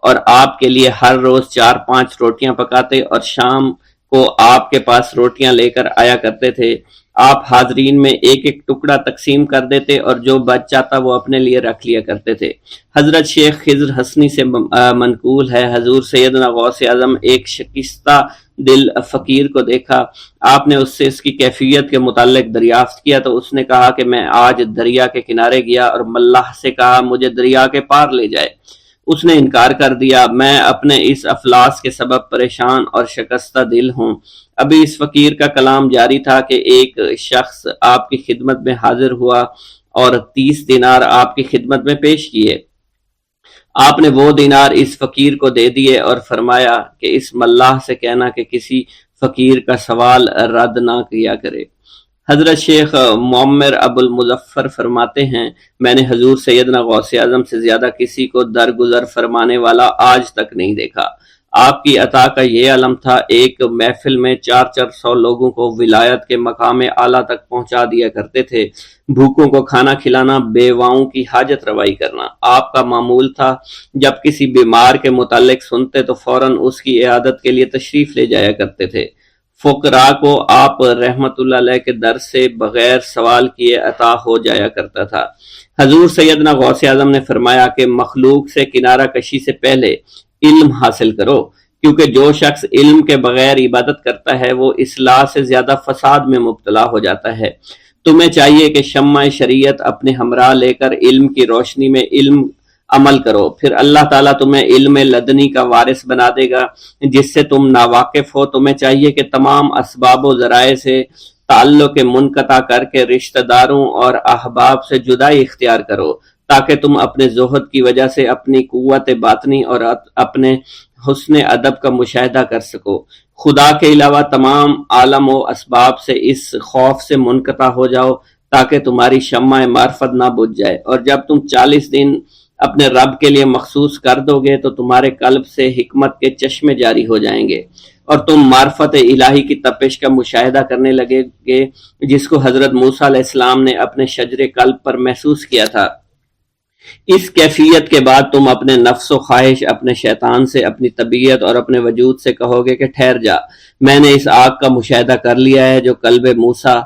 اور آپ کے لیے ہر روز 4-5 روٹیاں پکاتے اور شام کو آپ کے پاس روٹیاں لے کر آیا کرتے تھے۔ آپ حاضرین میں ایک ایک ٹکڑا تقسیم کر دیتے اور جو بچ جاتا وہ اپنے لیے رکھ لیا کرتے تھے۔ حضرت شیخ خضر حسنی سے منقول ہے، حضور سیدنا غوث اعظم ایک شکستہ دل فقیر کو دیکھا۔ آپ نے اس سے اس کی کیفیت کے متعلق دریافت کیا تو اس نے کہا کہ میں آج دریا کے کنارے گیا اور ملاح سے کہا مجھے دریا کے پار لے جائے۔ اس نے انکار کر دیا۔ میں اپنے اس افلاس کے سبب پریشان اور شکستہ دل ہوں۔ ابھی اس فقیر کا کلام جاری تھا کہ ایک شخص آپ کی خدمت میں حاضر ہوا اور 30 دینار آپ کی خدمت میں پیش کیے۔ آپ نے وہ دینار اس فقیر کو دے دیے اور فرمایا کہ اس ملاح سے کہنا کہ کسی فقیر کا سوال رد نہ کیا کرے۔ حضرت شیخ معمر ابو المظفر فرماتے ہیں میں نے حضور سیدنا غوث اعظم سے زیادہ کسی کو درگزر فرمانے والا آج تک نہیں دیکھا۔ آپ کی عطا کا یہ علم تھا، ایک محفل میں 400 لوگوں کو ولایت کے مقام اعلیٰ تک پہنچا دیا کرتے تھے، بھوکوں کو کھانا کھلانا، بیواؤں کی حاجت روائی کرنا۔ آپ کا معمول تھا جب کسی بیمار کے متعلق سنتے تو فوراً اس کی عیادت کے لیے تشریف لے جایا کرتے تھے۔ فقراء کو آپ رحمت اللہ علیہ کے در سے بغیر سوال کیے عطا ہو جایا کرتا تھا۔ حضور سیدنا غوث اعظم نے فرمایا کہ مخلوق سے کنارہ کشی سے پہلے علم حاصل کرو، کیونکہ جو شخص علم کے بغیر عبادت کرتا ہے وہ اصلاح سے زیادہ فساد میں مبتلا ہو جاتا ہے۔ تمہیں چاہیے کہ شمع شریعت اپنے ہمراہ لے کر علم کی روشنی میں علم عمل کرو، پھر اللہ تعالیٰ تمہیں علم لدنی کا وارث بنا دے گا جس سے تم ناواقف ہو۔ تمہیں چاہیے کہ تمام اسباب و ذرائع سے تعلق منقطع کر کے رشتہ داروں اور احباب سے جدائی اختیار کرو تاکہ تم اپنے زہد کی وجہ سے اپنی قوت باطنی اور اپنے حسن ادب کا مشاہدہ کر سکو۔ خدا کے علاوہ تمام عالم و اسباب سے اس خوف سے منقطع ہو جاؤ تاکہ تمہاری شمع معرفت نہ بجھ جائے، اور جب تم 40 دن اپنے رب کے لیے مخصوص کر دو گے تو تمہارے قلب سے حکمت کے چشمے جاری ہو جائیں گے اور تم معرفت الہی کی تپش کا مشاہدہ کرنے لگے گے جس کو حضرت موسیٰ علیہ السلام نے اپنے شجر قلب پر محسوس کیا تھا۔ اس کیفیت کے بعد تم اپنے نفس و خواہش، اپنے شیطان سے، اپنی طبیعت اور اپنے وجود سے کہو گے کہ ٹھہر جا، میں نے اس آگ کا مشاہدہ کر لیا ہے جو قلب موسیٰ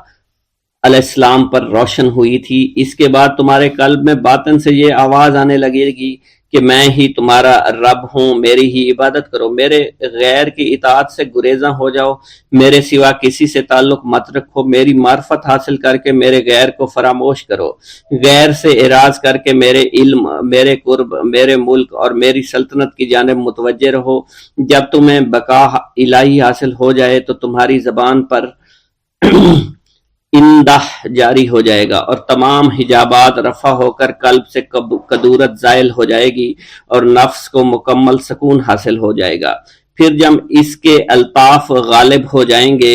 علیہ السلام پر روشن ہوئی تھی۔ اس کے بعد تمہارے قلب میں باطن سے یہ آواز آنے لگے گی کہ میں ہی تمہارا رب ہوں، میری ہی عبادت کرو، میرے غیر کی اطاعت سے گریزاں ہو جاؤ، میرے سوا کسی سے تعلق مت رکھو، میری معرفت حاصل کر کے میرے غیر کو فراموش کرو، غیر سے اعراض کر کے میرے علم، میرے قرب، میرے ملک اور میری سلطنت کی جانب متوجہ رہو۔ جب تمہیں بقا الہی حاصل ہو جائے تو تمہاری زبان پر اندہ جاری ہو جائے گا اور تمام حجابات رفع ہو کر قلب سے کدورت زائل ہو جائے گی اور نفس کو مکمل سکون حاصل ہو جائے گا۔ پھر جب اس کے الطاف غالب ہو جائیں گے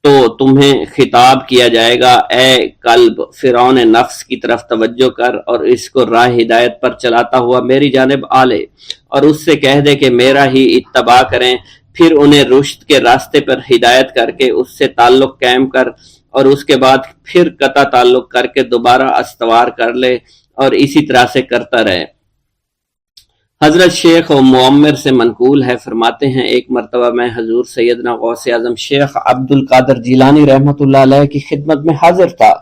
تو تمہیں خطاب کیا جائے گا، اے قلب، فرعون نفس کی طرف توجہ کر اور اس کو راہ ہدایت پر چلاتا ہوا میری جانب آ لے اور اس سے کہہ دے کہ میرا ہی اتباع کریں، پھر انہیں رشد کے راستے پر ہدایت کر کے اس سے تعلق قائم کر اور اس کے بعد پھر قطع تعلق کر کے دوبارہ استوار کر لے اور اسی طرح سے کرتا رہے۔ حضرت شیخ معمر سے منقول ہے، فرماتے ہیں ایک مرتبہ میں حضور سیدنا غوث اعظم شیخ عبد القادر جیلانی رحمت اللہ علیہ کی خدمت میں حاضر تھا۔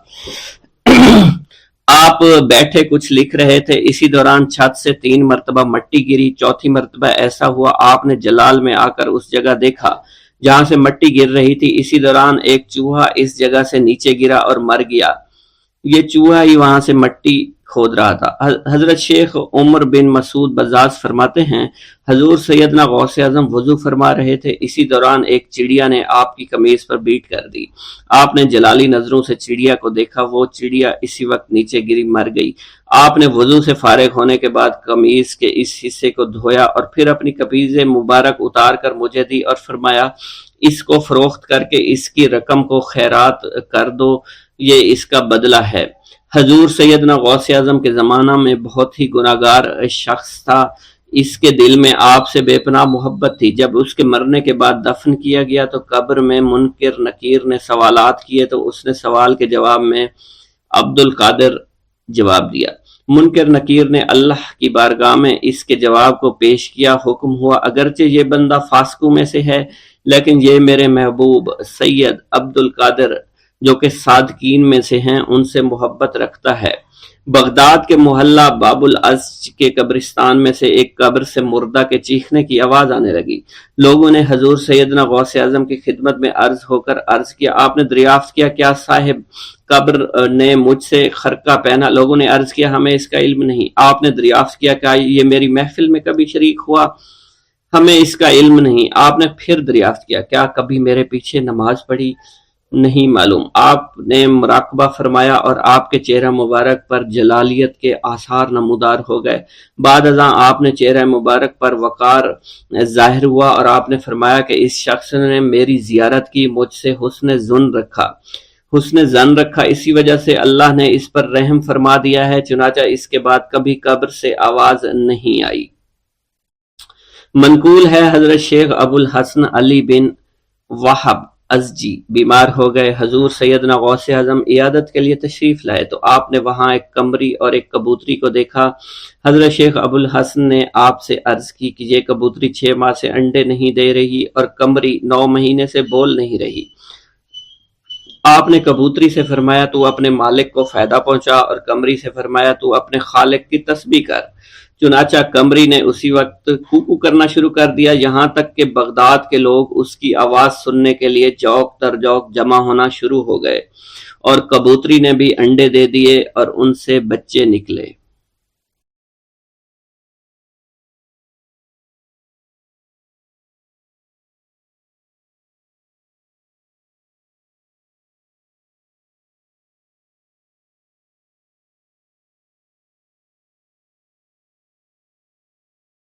آپ بیٹھے کچھ لکھ رہے تھے، اسی دوران چھت سے 3 مرتبہ مٹی گری، چوتھی مرتبہ ایسا ہوا آپ نے جلال میں آ کر اس جگہ دیکھا جہاں سے مٹی گر رہی تھی۔ اسی دوران ایک چوہا اس جگہ سے نیچے گرا اور مر گیا۔ یہ چوہا ہی وہاں سے مٹی کھود رہا تھا۔ حضرت شیخ عمر بن مسعود بزاز فرماتے ہیں حضور سیدنا غوث اعظم وضو فرما رہے تھے، اسی دوران ایک چڑیا نے آپ کی قمیض پر بیٹ کر دی۔ آپ نے جلالی نظروں سے چڑیا کو دیکھا، وہ چڑیا اسی وقت نیچے گری مر گئی۔ آپ نے وضو سے فارغ ہونے کے بعد قمیض کے اس حصے کو دھویا اور پھر اپنی قمیض مبارک اتار کر مجھے دی اور فرمایا اس کو فروخت کر کے اس کی رقم کو خیرات کر دو، یہ اس کا بدلہ ہے۔ حضور سیدنا غوث اعظم کے زمانہ میں بہت ہی گناہگار شخص تھا، اس کے دل میں آپ سے بے پناہ محبت تھی۔ جب اس کے مرنے کے بعد دفن کیا گیا تو قبر میں منکر نکیر نے سوالات کیے تو اس نے سوال کے جواب میں عبد القادر جواب دیا۔ منکر نکیر نے اللہ کی بارگاہ میں اس کے جواب کو پیش کیا، حکم ہوا اگرچہ یہ بندہ فاسقوں میں سے ہے لیکن یہ میرے محبوب سید عبد القادر جو کہ صادقین میں سے ہیں ان سے محبت رکھتا ہے۔ بغداد کے محلہ باب العز کے قبرستان میں سے ایک قبر سے مردہ کے چیخنے کی آواز آنے لگی۔ لوگوں نے حضور سیدنا غوث اعظم کی خدمت میں عرض ہو کر عرض کیا، آپ نے دریافت کیا کیا صاحب قبر نے مجھ سے خرقہ پہنا؟ لوگوں نے عرض کیا ہمیں اس کا علم نہیں۔ آپ نے دریافت کیا کہ یہ میری محفل میں کبھی شریک ہوا؟ ہمیں اس کا علم نہیں۔ آپ نے پھر دریافت کیا کیا کبھی میرے پیچھے نماز پڑھی؟ نہیں معلوم۔ آپ نے مراقبہ فرمایا اور آپ کے چہرہ مبارک پر جلالیت کے آثار نمودار ہو گئے۔ بعد ازاں آپ نے چہرہ مبارک پر وقار ظاہر ہوا اور آپ نے فرمایا کہ اس شخص نے میری زیارت کی، مجھ سے حسن ظن رکھا، اسی وجہ سے اللہ نے اس پر رحم فرما دیا ہے، چنانچہ اس کے بعد کبھی قبر سے آواز نہیں آئی۔ منقول ہے حضرت شیخ ابو الحسن علی بن وہب ازجی بیمار ہو گئے، حضور سیدنا غوث اعظم عیادت کے لیے تشریف لائے تو آپ نے وہاں ایک قمری اور ایک کبوتری کو دیکھا۔ حضرت شیخ ابو الحسن نے آپ سے عرض کی کہ یہ کبوتری 6 ماہ سے انڈے نہیں دے رہی اور قمری 9 مہینے سے بول نہیں رہی۔ آپ نے کبوتری سے فرمایا تو اپنے مالک کو فائدہ پہنچا اور قمری سے فرمایا تو اپنے خالق کی تسبیح کر۔ چنانچہ قمری نے اسی وقت کوکو کرنا شروع کر دیا، یہاں تک کہ بغداد کے لوگ اس کی آواز سننے کے لیے جوق در جوق جمع ہونا شروع ہو گئے اور کبوتری نے بھی انڈے دے دیے اور ان سے بچے نکلے۔